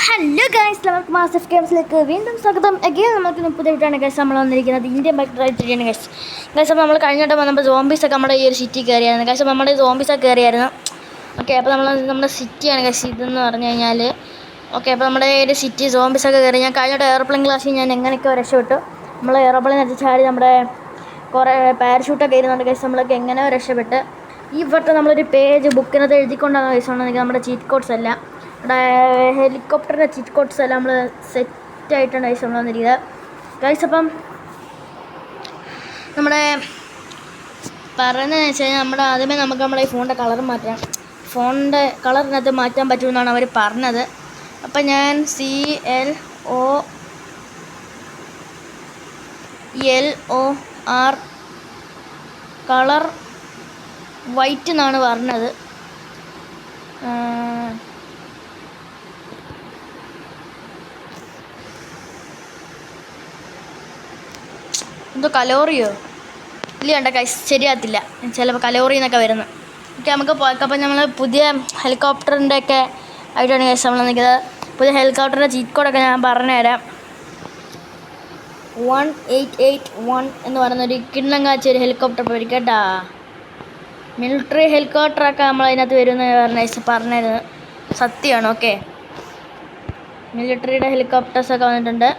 Hello guys, നമുക്ക് master ഗെയിംസിലേക്ക് വീണ്ടും സ്വാഗതം. അഗെയിൻ നമുക്ക് പുതിയതായിട്ടാണ് ഗൈസ് നമ്മൾ വന്നിരിക്കുന്നത്. ഇന്ത്യൻ ബൈക്ക് റൈഡറാണ് ഗൈസ്. അപ്പോൾ നമ്മൾ കഴിഞ്ഞിട്ട് വന്നപ്പോൾ സോംബീസൊക്കെ നമ്മുടെ ഈ ഒരു സിറ്റി കയറിയായിരുന്നു ഗൈസ്. അപ്പോൾ നമ്മുടെ സോംബീസൊക്കെ കയറിയായിരുന്നു. ഓക്കെ, അപ്പോൾ നമ്മുടെ സിറ്റിയാണ് ഗൈസ് ഇതെന്ന് പറഞ്ഞു കഴിഞ്ഞാൽ. ഓക്കെ, അപ്പോൾ നമ്മുടെ ഒരു സിറ്റി സോംബീസൊക്കെ കയറി. ഞാൻ കഴിഞ്ഞിട്ട് എയർപ്ലെയിൻ ക്ലാസ്സിൽ ഞാൻ എങ്ങനെയൊക്കെ രക്ഷപ്പെട്ടു. നമ്മൾ എയർപ്ലെയിൻ വെച്ച് ചാടി നമ്മുടെ കുറേ പാരഷൂട്ടൊക്കെ ഇരുന്നുണ്ട് ഗൈസ്. നമ്മളൊക്കെ എങ്ങനെ രക്ഷപ്പെട്ട് ഈ വട്ടം നമ്മളൊരു പേജ് ബുക്കിനകത്ത് എഴുതിക്കൊണ്ടാണ് ഗൈസ് ഉണ്ടെങ്കിൽ നമ്മുടെ ചീറ്റ് കോഡ്സ് എല്ലാം ഹെലികോപ്റ്ററിൻ്റെ ചീറ്റ് കോഡ്സ് എല്ലാം നമ്മൾ സെറ്റായിട്ടാണ് ഗൈസ് നമ്മൾ വന്നിരിക്കുന്നത് ഗൈസ്. അപ്പം നമ്മുടെ പറയുന്നതെന്ന് വെച്ച് കഴിഞ്ഞാൽ നമ്മുടെ ആദ്യമേ നമുക്ക് നമ്മുടെ ഈ ഫോണിൻ്റെ കളർ മാറ്റാം. ഫോണിൻ്റെ കളറിനകത്ത് മാറ്റാൻ പറ്റുമെന്നാണ് അവർ പറഞ്ഞത്. അപ്പം ഞാൻ CLOR കളർ വൈറ്റ് എന്നാണ് പറഞ്ഞത്. എന്തോ കലോറിയോ ഇല്ല കണ്ട കൈ ശരിയാകത്തില്ല, ചിലപ്പോൾ കലോറി എന്നൊക്കെ വരുന്നു. ഓക്കെ, നമുക്ക് പോയേക്കാം. അപ്പം നമ്മൾ പുതിയ ഹെലികോപ്റ്ററിൻ്റെ ഒക്കെ ആയിട്ടാണ് കേസ് നമ്മൾ നിൽക്കുന്നത്. പുതിയ ഹെലികോപ്റ്ററിൻ്റെ ചീറ്റ് കോഡൊക്കെ ഞാൻ പറഞ്ഞുതരാം. 1881 എന്ന് പറയുന്നൊരു കിണ്ണം കാച്ച ഒരു ഹെലികോപ്റ്റർ പോയി കേട്ടാ. മിലിറ്ററി ഹെലികോപ്റ്ററൊക്കെ നമ്മൾ അതിനകത്ത് വരുമെന്ന് പറഞ്ഞിരുന്നു. സത്യമാണ്. ഓക്കെ, മിലിറ്ററിയുടെ ഹെലികോപ്റ്റേഴ്സൊക്കെ വന്നിട്ടുണ്ട്.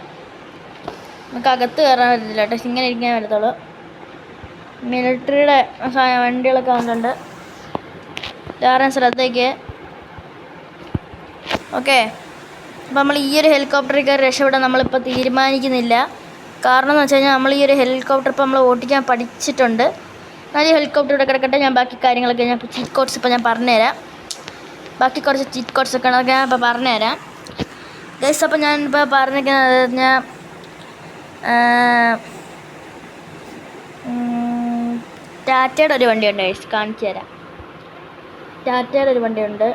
നമുക്ക് അകത്ത് കയറാൻ പറ്റത്തില്ല കേട്ടോ, ഇങ്ങനെ ഇരിക്കാൻ പറ്റത്തുള്ളൂ. മിലിറ്ററിയുടെ വണ്ടികളൊക്കെ വന്നിട്ടുണ്ട്. എല്ലാവരും ശ്രദ്ധയ്ക്ക്. ഓക്കെ, അപ്പോൾ നമ്മൾ ഈ ഒരു ഹെലികോപ്റ്ററിൽ കയറി രക്ഷപ്പെടാൻ നമ്മളിപ്പോൾ തീരുമാനിക്കുന്നില്ല. കാരണം എന്ന് വെച്ച് കഴിഞ്ഞാൽ നമ്മൾ ഈ ഒരു ഹെലികോപ്റ്റർ ഇപ്പോൾ നമ്മൾ ഓടിക്കാൻ പഠിച്ചിട്ടുണ്ട്. എന്നാൽ ഈ ഹെലികോപ്റ്റർ ഇവിടെ കിടക്കട്ടെ. ഞാൻ ബാക്കി കാര്യങ്ങളൊക്കെ ഞാൻ ചീറ്റ് കോഡ്സ് ഇപ്പോൾ ഞാൻ പറഞ്ഞുതരാം. ബാക്കി കുറച്ച് ചീറ്റ് കോഡ്സ് ഒക്കെ ഞാൻ ഇപ്പോൾ പറഞ്ഞുതരാം ഗൈസ്. അപ്പോൾ ഞാൻ ഇപ്പോൾ പറഞ്ഞിരിക്കുന്നത് ഞാൻ ടാറ്റയുടെ ഒരു വണ്ടിയുണ്ട് ഗൈസ്, കാണിച്ചു തരാം. ടാറ്റയുടെ ഒരു വണ്ടിയുണ്ട്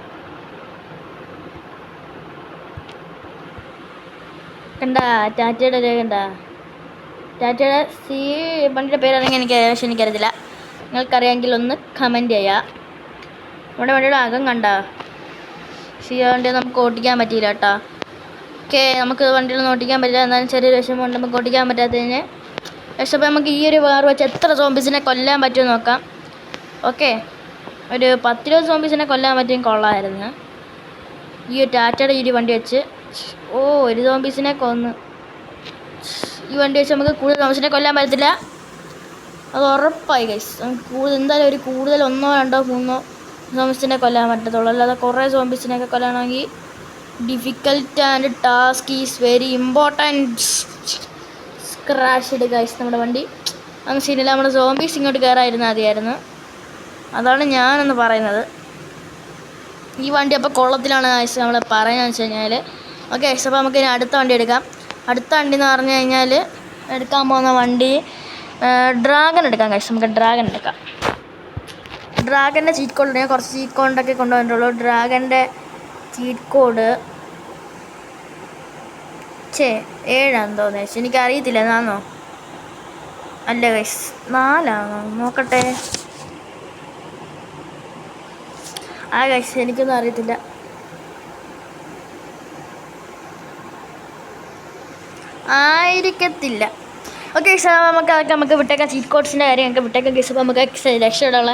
കണ്ട. ടാറ്റയുടെ ഒരു കണ്ട. ടാറ്റയുടെ വണ്ടിയുടെ പേരാണെങ്കിൽ എനിക്കറിയത്തില്ല. നിങ്ങൾക്കറിയാമെങ്കിൽ ഒന്ന് കമൻറ്റ് ചെയ്യുക. നമ്മുടെ വണ്ടിയുടെ അകം കണ്ട. വണ്ടി നമുക്ക് ഓടിക്കാൻ പറ്റിയില്ല കേട്ടോ. ഓക്കെ, നമുക്ക് വണ്ടികളൊന്നും ഓടിക്കാൻ പറ്റില്ല. എന്നാലും ചെറിയൊരു വിഷമമുണ്ട് നമുക്ക് ഓടിക്കാൻ പറ്റാത്തതിന്. പക്ഷേ അപ്പോൾ നമുക്ക് ഈ ഒരു വേർ വെച്ച് എത്ര സോംബീസിനെ കൊല്ലാൻ പറ്റുമെന്ന് നോക്കാം. ഓക്കെ, ഒരു 10-20 സോംബീസിനെ കൊല്ലാൻ പറ്റും കൊള്ളാമായിരുന്നു ഈ ഒരു ടാറ്റയുടെ ഈ ഒരു വണ്ടി വെച്ച്. ഒരു സോംബീസിനെ കൊന്ന് ഈ വണ്ടി വെച്ച് നമുക്ക് കൂടുതൽ സോംബീസിനെ കൊല്ലാൻ പറ്റത്തില്ല, അത് ഉറപ്പായി ഗൈസ്. നമുക്ക് എന്തായാലും കൂടുതൽ 1, 2, 3 സോംബീസിനെ കൊല്ലാൻ പറ്റത്തുള്ളൂ. അല്ലാതെ കുറേ സോംബീസിനെയൊക്കെ കൊല്ലാനാണെങ്കിൽ difficult and task is very important. Crashed guys നമ്മുടെ വണ്ടി. അങ്ങ് ശരിയല്ല, നമ്മുടെ സോംബീസ് ഇങ്ങോട്ട് കയറായിരുന്ന മതിയായിരുന്നു. അതാണ് ഞാനെന്ന് പറയുന്നത്. ഈ വണ്ടി അപ്പോൾ കൊള്ളത്തിലാണ് ഗൈസ് നമ്മൾ പറയുന്നതെന്ന് വെച്ച് കഴിഞ്ഞാൽ. ഓക്കെ ഗൈസ്, അപ്പോൾ നമുക്ക് ഇനി അടുത്ത വണ്ടി എടുക്കാം. അടുത്ത വണ്ടി എന്ന് പറഞ്ഞു കഴിഞ്ഞാൽ എടുക്കാൻ പോകുന്ന വണ്ടി ഡ്രാഗൺ എടുക്കാം ഗൈസ്. നമുക്ക് ഡ്രാഗൺ എടുക്കാം. ഡ്രാഗൻ്റെ ചീറ്റ് കോഡ് ഞാൻ കുറച്ച് ചീറ്റ് കോഡൊക്കെ കൊണ്ടുവന്നിട്ടുള്ളൂ. ഡ്രാഗൻ്റെ ചീറ്റ് കോഡ് 7 തോന്നുന്നു. എനിക്കറിയത്തില്ല, എന്നാന്നോ അല്ല ഗൈസ് 4 നോക്കട്ടെ. ഗൈസ് എനിക്കൊന്നും അറിയത്തില്ല. ആയിരിക്കത്തില്ല. ഓക്കെ ഗൈസ്, നമുക്ക് വിട്ടേക്കാം. ചീറ്റ് കോഡ്സിൻ്റെ കാര്യം നമുക്ക് വിട്ടേക്കാം ഗൈസ്. അപ്പോൾ നമുക്ക് രക്ഷപ്പെടാനുള്ള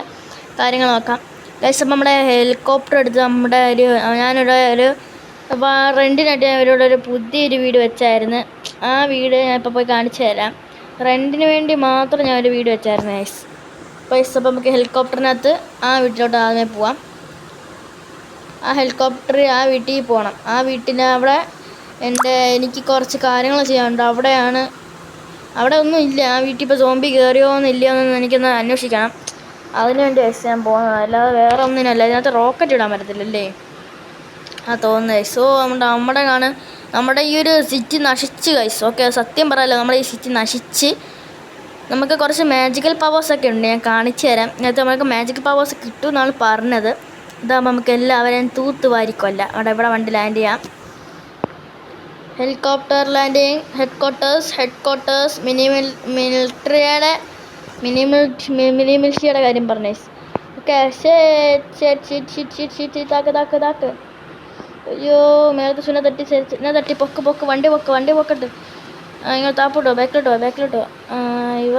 കാര്യങ്ങൾ നോക്കാം ഗൈസ്. അപ്പോൾ നമ്മുടെ ഹെലികോപ്റ്റർ എടുത്ത് നമ്മുടെ ഞാനിവിടെ ഒരു റെൻറ്റിനായിട്ട് ഞാൻ ഇവരോട് ഒരു പുതിയൊരു വീട് വെച്ചായിരുന്നു. ആ വീട് ഞാൻ ഇപ്പോൾ പോയി കാണിച്ചു തരാം. റെൻറ്റിന് വേണ്ടി മാത്രം ഞാൻ ഒരു വീട് വെച്ചായിരുന്നു ഗൈസ്. അപ്പോൾ നമുക്ക് ഹെലികോപ്റ്ററിനകത്ത് ആ വീട്ടിലോട്ട് ആദ്യമേ പോവാം. ആ ഹെലികോപ്റ്റർ ആ വീട്ടിൽ പോകണം. ആ വീട്ടിന് അവിടെ എനിക്ക് കുറച്ച് കാര്യങ്ങൾ ചെയ്യാനുണ്ട്. അവിടെ ഒന്നും ഇല്ല. ആ വീട്ടിൽ ഇപ്പോൾ സോംബി കയറിയോ എന്നില്ലയോ എന്ന് എനിക്കൊന്ന് അന്വേഷിക്കണം. അതിന് വേണ്ടി ഗൈസ് ഞാൻ പോകുന്നത്, അല്ലാതെ വേറെ ഒന്നിനല്ല. ഇതിനകത്ത് റോക്കറ്റ് ഇടാൻ പറ്റത്തില്ലല്ലേ തോന്നുന്നത്. സോ നമ്മുടെ ഈ ഒരു സിറ്റി നശിച്ച് ഗൈസ്. ഓക്കെ, സത്യം പറയാമല്ലോ, നമ്മുടെ ഈ സിറ്റി നശിച്ച്. നമുക്ക് കുറച്ച് മാജിക്കൽ പവേഴ്സൊക്കെ ഉണ്ട്, ഞാൻ കാണിച്ചു തരാം. ഇതിനകത്ത് നമുക്ക് മാജിക്കൽ പവേഴ്സ് കിട്ടുമെന്നാണ് പറഞ്ഞത്. ഇതാകുമ്പോൾ നമുക്ക് എല്ലാവരെയും തൂത്തുവാരിക്കൊല്ല. ഇവിടെ വണ്ടി ലാൻഡ് ചെയ്യാം. Helicopter landing. ഹെഡ്ക്വാർട്ടേഴ്സ് മിലിമിലിറ്റിയുടെ കാര്യം പറഞ്ഞു. ഓക്കെ, താക്ക് അയ്യോ മേലത്തെ സുന തട്ടി സുന തട്ടി പൊക്ക് വണ്ടി പൊക്കട്ട്. ഇങ്ങനെ താപ്പോട്ടോ ബാക്കിലോട്ടോ ഇവ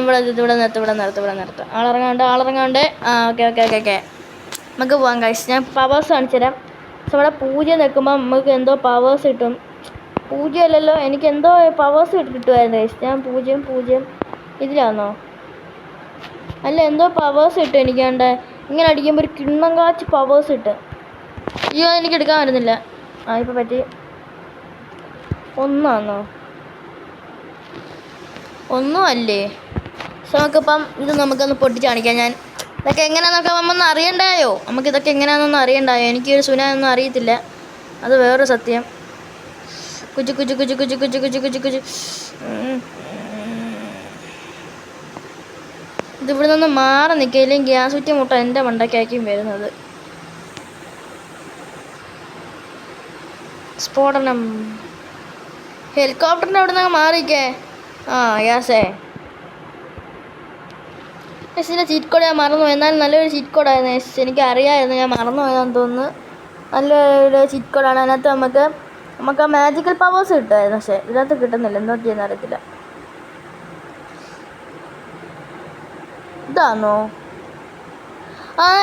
ഇവിടെ നിർത്താം. ആളിറങ്ങാണ്ട്. ഓക്കെ നമുക്ക് പോകാം ഗൈസ്. ഞാൻ പവേഴ്സ് കാണിച്ചു തരാം. അവിടെ പൂജ്യം നിൽക്കുമ്പോൾ നമുക്ക് എന്തോ പവേഴ്സ് കിട്ടും. പൂജ്യമല്ലല്ലോ, എനിക്ക് എന്തോ പവേഴ്സ് കിട്ടുമായിരുന്നു ഗൈസ്. ഞാൻ പൂജ്യം ഇതിലാണോ? അല്ല, എന്തോ പവേഴ്സ് കിട്ടും എനിക്കാണ്ട്. ഇങ്ങനെ അടിക്കുമ്പോൾ ഒരു കിണ്ണം കാച്ച് പവേഴ്സ് കിട്ടും. അയ്യോ എനിക്ക് എടുക്കാൻ വരുന്നില്ല. ഇപ്പം പറ്റി. ഒന്നാണോ? ഒന്നും അല്ലേ? നമുക്കിപ്പം ഇത് നമുക്കൊന്ന് പൊട്ടിച്ച് കാണിക്കാം. ഞാൻ ഇതൊക്കെ എങ്ങനെയാണെന്നൊക്കെ നമ്മൊന്ന് അറിയണ്ടായോ? നമുക്കിതൊക്കെ എങ്ങനെയാണെന്നൊന്നും അറിയണ്ടായോ? എനിക്കൊരു സുനാനൊന്നും അറിയത്തില്ല, അത് വേറൊരു സത്യം. കുജു. ഇതിവിടെ നിന്ന് മാറി നിൽക്കില്ലെങ്കിൽ ഗ്യാസ് കുറ്റി മുട്ട എൻ്റെ മണ്ടയ്ക്കായിരിക്കും വരുന്നത്. സ്ഫോടനം. ഹെലികോപ്റ്ററിൻ്റെ അവിടെ നിന്ന് മാറിക്കേ. ഗ്യാസേ ഇതിൻ്റെ ചീറ്റ് കോഡ് ഞാൻ മറന്നു. എന്നാലും നല്ലൊരു ചീറ്റ് കോഡായിരുന്നു. എനിക്ക് അറിയാമായിരുന്നു, ഞാൻ മറന്നു പോയാന്ന് തോന്നുന്നു. നല്ലൊരു ചീറ്റ് കോഡാണ്. അതിനകത്ത് നമുക്ക് ആ മാജിക്കൽ പവേഴ്സ് കിട്ടുമായിരുന്നു. പക്ഷേ ഇതിനകത്ത് കിട്ടുന്നില്ല, എന്തോ ചെയ്യുന്ന അറിയത്തില്ല. ഇതാണോ?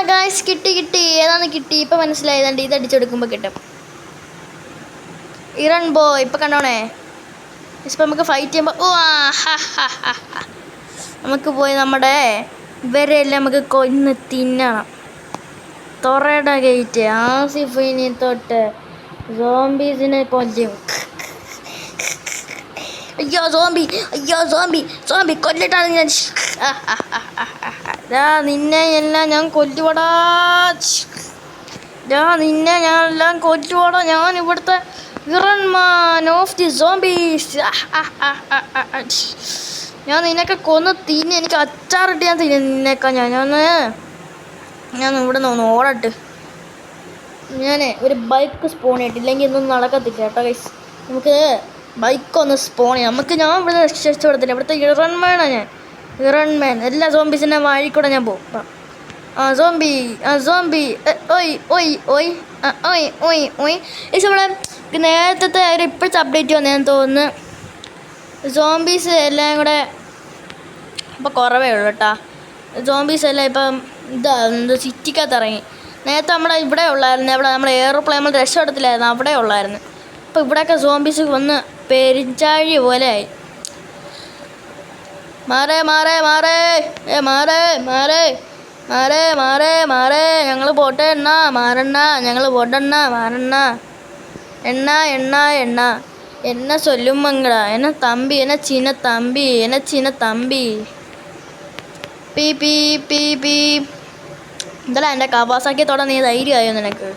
ഗായ്സ് കിട്ടി. ഏതാന്ന് കിട്ടി. ഇപ്പം മനസ്സിലായതുണ്ട്. ഇത് അടിച്ചെടുക്കുമ്പോൾ കിട്ടും. ഇറൺ ബോയ്. ഇപ്പം കണ്ടോണേ. ഇപ്പം നമുക്ക് ഫൈറ്റ് ചെയ്യുമ്പോൾ നമുക്ക് പോയി നമ്മുടെ ഇവരെല്ലാം നമുക്ക് കൊന്ന് തിന്നണം. തൊറയുടെ ഗേറ്റ് ആസിഫിനെ തൊട്ട് സോംബീസിനെ കൊല്ലും. അയ്യോ സോംബി കൊല്ലിട്ടാണ് ഞാൻ. നിന്നെ എല്ലാം ഞാൻ കൊല്ലുവടാ. ഞാൻ ഇവിടുത്തെ ഇറൺമാൻ ഓഫ് ദി സോംബീസ്. ഞാൻ നിന്നെയൊക്കെ കൊന്ന് തിന്നെ. എനിക്ക് അച്ചാറിട്ട് ഞാൻ തിന്നെ നിന്നേക്കാം. ഞാൻ ഇവിടെ നിന്ന് ഓടട്ട്. ഞാൻ ഒരു ബൈക്ക് സ്പോൺ ചെയ്തിട്ട്, ഇല്ലെങ്കിൽ ഒന്നും നടക്കത്തില്ല കേട്ടോ ഗൈസ്. നമുക്ക് ബൈക്കൊന്ന് സ്പോൺ ചെയ്യാം. ഞാൻ ഇവിടെ രക്ഷപ്പെടത്തില്ല. ഇവിടുത്തെ ഇറൺമാനാണ് ഞാൻ. ഇറൺമാൻ. എല്ലാ സോംബീസിൻ്റെ വഴിക്കൂടെ ഞാൻ പോകും. സോംബി ഓയ്. ഏകദേശം നമ്മളെ നേരത്തെ ഒരു ഇപ്പോഴത്തെ അപ്ഡേറ്റ് വന്നതെന്ന് തോന്നുന്നു. സോംബീസ് എല്ലാം കൂടെ ഇപ്പം കുറവേ ഉള്ളൂ കേട്ടോ. സോംബീസ് എല്ലാം ഇപ്പം സിറ്റിക്കകത്ത് ഇറങ്ങി. നേരത്തെ നമ്മുടെ ഇവിടെ ഉള്ളായിരുന്നു. നമ്മൾ എയർപ്ലെയിൻ നമ്മൾ രക്ഷപ്പെടത്തില്ലായിരുന്നു, അവിടെ ഉള്ളായിരുന്നു. അപ്പോൾ ഇവിടെയൊക്കെ സോംബീസ് വന്ന് പെരിഞ്ചാഴി പോലെ ആയി. മാറേ ഞങ്ങൾ പോട്ടെ ഞങ്ങൾ പോട്ടെണ്ണ എണ്ണ എന്നെ ചൊല്ലുമങ്ങടാ. എന്നെ തമ്പി പീ എന്താ എൻ്റെ കവാസാക്കിയത്തോടെ നീ ധൈര്യമായോ നിനക്ക്?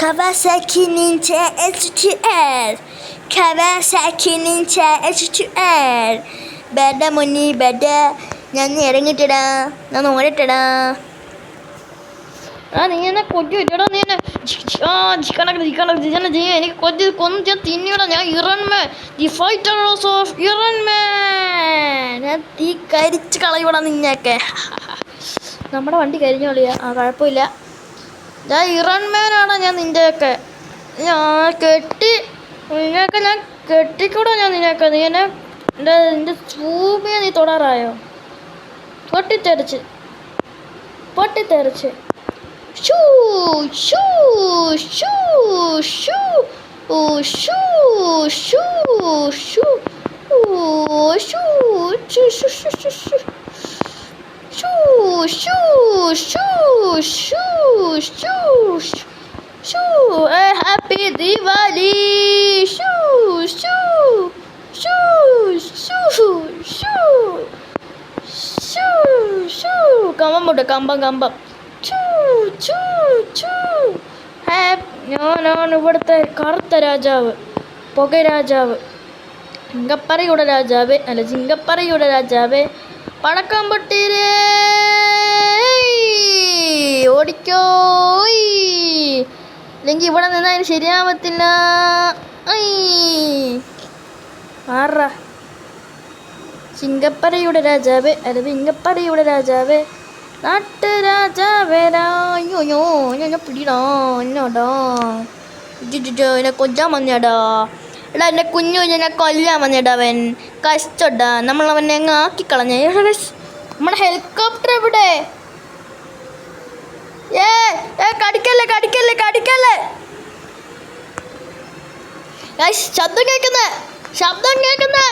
Kawasaki Ninja H2R ബെഡ മുന്നി ബെഡ. ഞാൻ ഇറങ്ങിട്ടടാ, ഞാൻ ഓടട്ടടാ. നീ എന്നെ കൊച്ചു വെച്ചടാ. നീ എന്നെ എനിക്ക് കൊന്നു ഞാൻ തിന്നിയടാ. ഞാൻ ഇറൺമാൻ, ദി ഫൈറ്റേഴ്സ് ഓഫ് ഇറൺമാൻ. ഞാൻ തീ കരിച്ച് കളയൂടാ നിന്നെയൊക്കെ. നമ്മുടെ വണ്ടി കരിഞ്ഞു കളിയാ. കുഴപ്പമില്ല. ഞാൻ ഇറൺമാനാണ്. ഞാൻ നിൻ്റെയൊക്കെ ഞാൻ കെട്ടിക്കൂടാ. ഞാൻ നിന്നെയൊക്കെ നീ എന്നെ നിന്റെ ഭൂമിയെ നീ തൊടാറായോ? പൊട്ടിത്തെറിച്ച് ഷൂ ഷൂ ഷൂ ഷൂ ഷൂ ഷൂ ഷൂ ഷൂ ഷൂ ഹാപ്പി ദിവാലി. കമ്പം ഞാനാണ് ഇവിടുത്തെ കറുത്ത രാജാവ്, പുകരാജാവ്, ചിങ്കപ്പറയുടെ രാജാവേ. പടക്കം പൊട്ടീരേ, ഓടിക്കോ. അല്ലെങ്കിൽ ഇവിടെ നിന്നതിന് ശരിയാവത്തില്ല. ചിങ്കപ്പറയുടെ രാജാവേ, നാട്ടുരാജാവേരാ അയ്യോ ഞാൻ പിടിടാ എന്നോടാ എന്നെ കൊല്ലാൻ വന്നേടാ എടാ എൻ്റെ കുഞ്ഞു എന്നെ കൊല്ലാൻ വന്നേടാ അവൻ കഷ്ടടാ നമ്മളവനെ അങ്ങ് ആക്കിക്കളഞ്ഞ നമ്മുടെ ഹെലികോപ്റ്റർ എവിടെ കടിക്കല്ലേ കടിക്കല്ലേ കടിക്കല്ലേ ശബ്ദം കേൾക്കുന്നേ